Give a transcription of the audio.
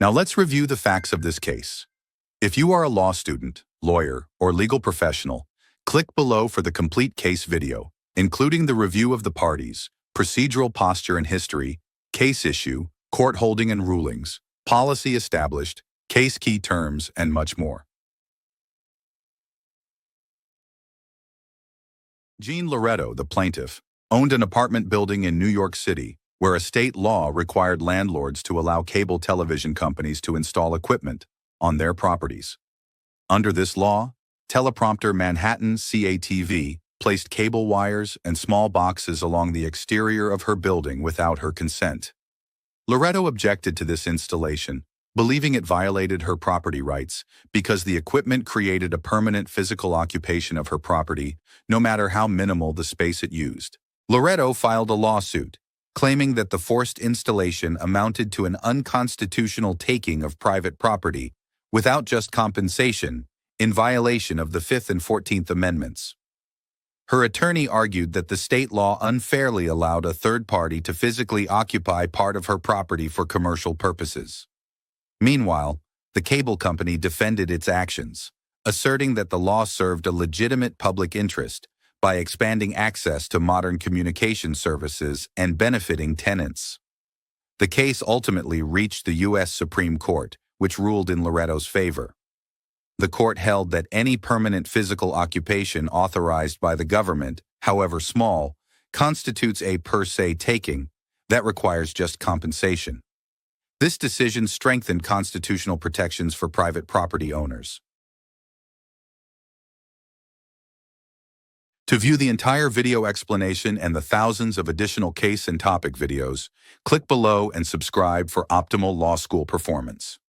Now let's review the facts of this case. If you are a law student, lawyer, or legal professional, click below for the complete case video, including the review of the parties, procedural posture and history, case issue, court holding and rulings, policy established, case key terms, and much more. Jean Loretto, the plaintiff, owned an apartment building in New York City where a state law required landlords to allow cable television companies to install equipment on their properties. Under this law, Teleprompter Manhattan CATV placed cable wires and small boxes along the exterior of her building without her consent. Loretto objected to this installation, believing it violated her property rights because the equipment created a permanent physical occupation of her property, no matter how minimal the space it used. Loretto filed a lawsuit, claiming that the forced installation amounted to an unconstitutional taking of private property without just compensation, in violation of the 5th and 14th Amendments. Her attorney argued that the state law unfairly allowed a third party to physically occupy part of her property for commercial purposes. Meanwhile, the cable company defended its actions, asserting that the law served a legitimate public interest by expanding access to modern communication services and benefiting tenants. The case ultimately reached the U.S. Supreme Court, which ruled in Loretto's favor. The court held that any permanent physical occupation authorized by the government, however small, constitutes a per se taking that requires just compensation. This decision strengthened constitutional protections for private property owners. To view the entire video explanation and the thousands of additional case and topic videos, click below and subscribe for optimal law school performance.